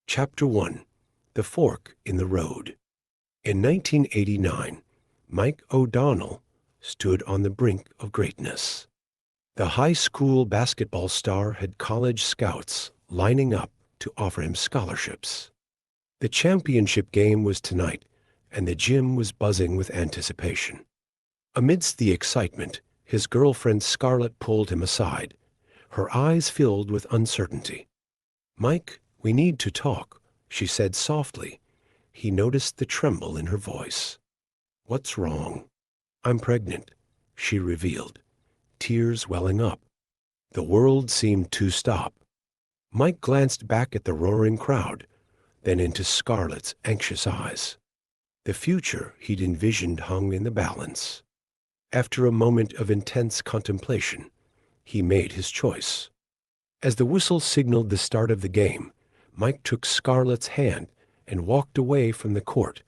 Chapter 1. The Fork in the Road. In 1989, Mike O'Donnell stood on the brink of greatness. The high school basketball star had college scouts lining up to offer him scholarships. The championship game was tonight, and the gym was buzzing with anticipation. Amidst the excitement, his girlfriend Scarlett pulled him aside, her eyes filled with uncertainty. "Mike, we need to talk," she said softly. He noticed the tremble in her voice. "What's wrong?" "I'm pregnant," she revealed, tears welling up. The world seemed to stop. Mike glanced back at the roaring crowd, then into Scarlett's anxious eyes. The future he'd envisioned hung in the balance. After a moment of intense contemplation, he made his choice. As the whistle signaled the start of the game, Mike took Scarlett's hand and walked away from the court,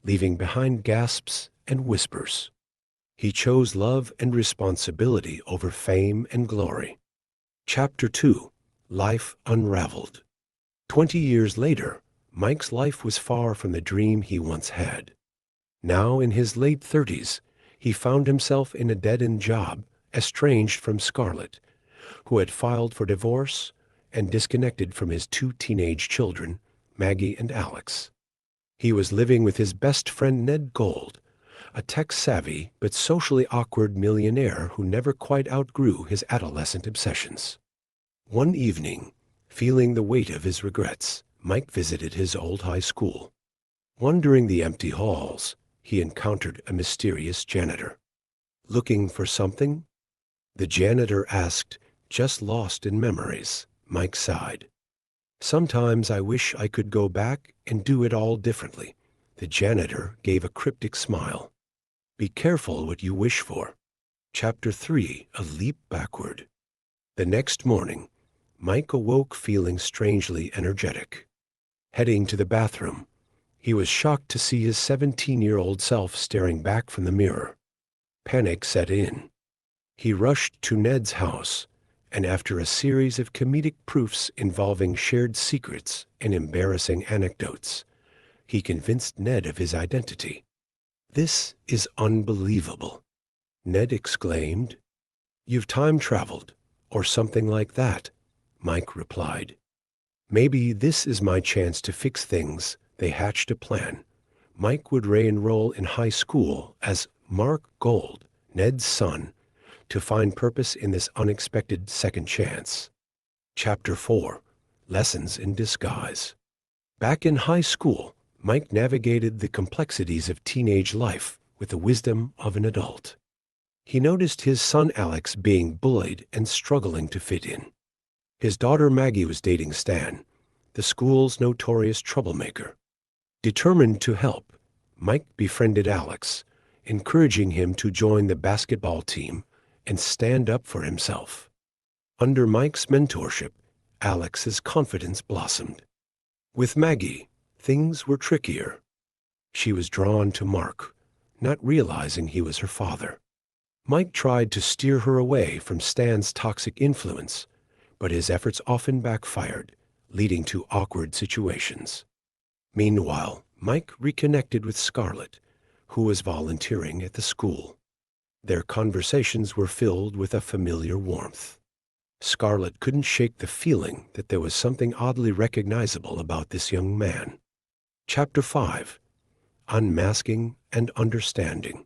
leaving behind gasps and whispers. He chose love and responsibility over fame and glory. Chapter 2. Life Unraveled. 20 years later, Mike's life was far from the dream he once had. Now, in his late 30s, he found himself in a dead-end job, estranged from Scarlett, who had filed for divorce and disconnected from his 2 teenage children, Maggie and Alex. He was living with his best friend Ned Gold, a tech-savvy but socially awkward millionaire who never quite outgrew his adolescent obsessions. One evening, feeling the weight of his regrets, Mike visited his old high school. Wandering the empty halls, he encountered a mysterious janitor. "Looking for something?" the janitor asked, just lost in memories. Mike sighed. "Sometimes I wish I could go back and do it all differently." The janitor gave a cryptic smile. "Be careful what you wish for." Chapter 3. A Leap Backward. The next morning, Mike awoke feeling strangely energetic. Heading to the bathroom, he was shocked to see his 17-year-old self staring back from the mirror. Panic set in. He rushed to Ned's house, and after a series of comedic proofs involving shared secrets and embarrassing anecdotes, he convinced Ned of his identity. "This is unbelievable," Ned exclaimed. "You've time-traveled, or something like that," Mike replied. "Maybe this is my chance to fix things." They hatched a plan. Mike would re-enroll in high school as Mark Gold, Ned's son, to find purpose in this unexpected second chance. Chapter 4. Lessons in Disguise. Back in high school, Mike navigated the complexities of teenage life with the wisdom of an adult. He noticed his son Alex being bullied and struggling to fit in. His daughter Maggie was dating Stan, the school's notorious troublemaker. Determined to help, Mike befriended Alex, encouraging him to join the basketball team and stand up for himself. Under Mike's mentorship, Alex's confidence blossomed. With Maggie, things were trickier. She was drawn to Mark, not realizing he was her father. Mike tried to steer her away from Stan's toxic influence, but his efforts often backfired, leading to awkward situations. Meanwhile, Mike reconnected with Scarlett, who was volunteering at the school. Their conversations were filled with a familiar warmth. Scarlett couldn't shake the feeling that there was something oddly recognizable about this young man. Chapter 5. Unmasking and Understanding.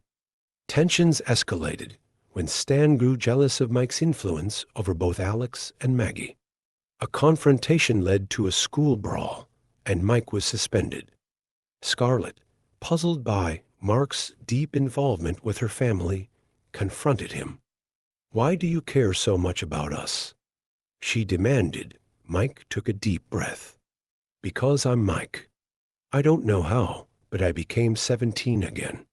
Tensions escalated when Stan grew jealous of Mike's influence over both Alex and Maggie. A confrontation led to a school brawl, and Mike was suspended. Scarlett, puzzled by Mark's deep involvement with her family, confronted him. "Why do you care so much about us?" she demanded. Mike took a deep breath. "Because I'm Mike. I don't know how, but I became 17 again."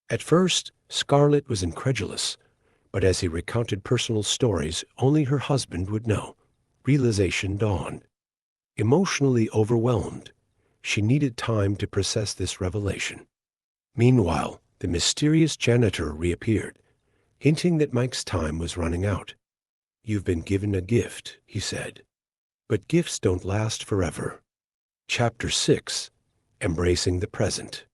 At first, Scarlett was incredulous, but as he recounted personal stories only her husband would know, realization dawned. Emotionally overwhelmed, she needed time to process this revelation. Meanwhile, the mysterious janitor reappeared, hinting that Mike's time was running out. "You've been given a gift," he said. "But gifts don't last forever." Chapter 6. Embracing the Present.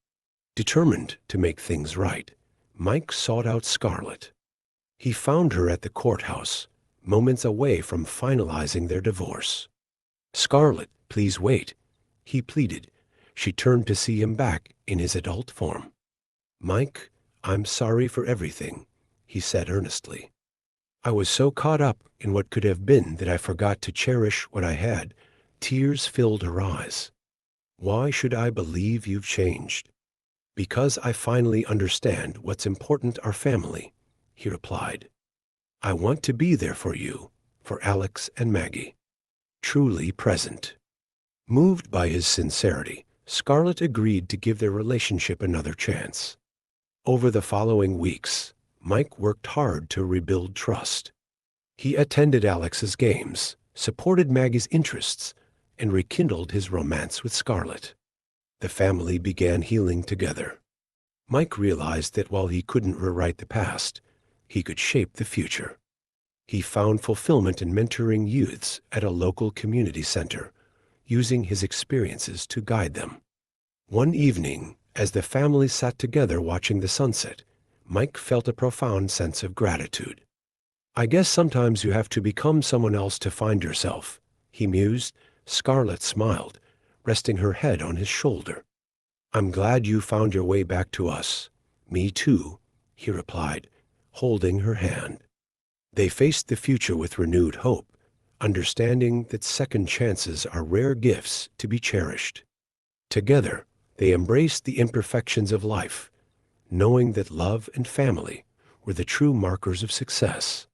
Determined to make things right, Mike sought out Scarlett. He found her at the courthouse, moments away from finalizing their divorce. "Scarlett, please wait," he pleaded. She turned to see him back in his adult form. "Mike, I'm sorry for everything," he said earnestly. "I was so caught up in what could have been that I forgot to cherish what I had." Tears filled her eyes. "Why should I believe you've changed?" "Because I finally understand what's important, our family," he replied. "I want to be there for you, for Alex and Maggie. Truly present." Moved by his sincerity, Scarlett agreed to give their relationship another chance. Over the following weeks, Mike worked hard to rebuild trust. He attended Alex's games, supported Maggie's interests, and rekindled his romance with Scarlett. The family began healing together. Mike realized that while he couldn't rewrite the past, he could shape the future. He found fulfillment in mentoring youths at a local community center, using his experiences to guide them. One evening, as the family sat together watching the sunset, Mike felt a profound sense of gratitude. "I guess sometimes you have to become someone else to find yourself," he mused. Scarlett smiled, resting her head on his shoulder. "I'm glad you found your way back to us." "Me too," he replied, holding her hand. They faced the future with renewed hope, understanding that second chances are rare gifts to be cherished. Together, they embraced the imperfections of life, knowing that love and family were the true markers of success.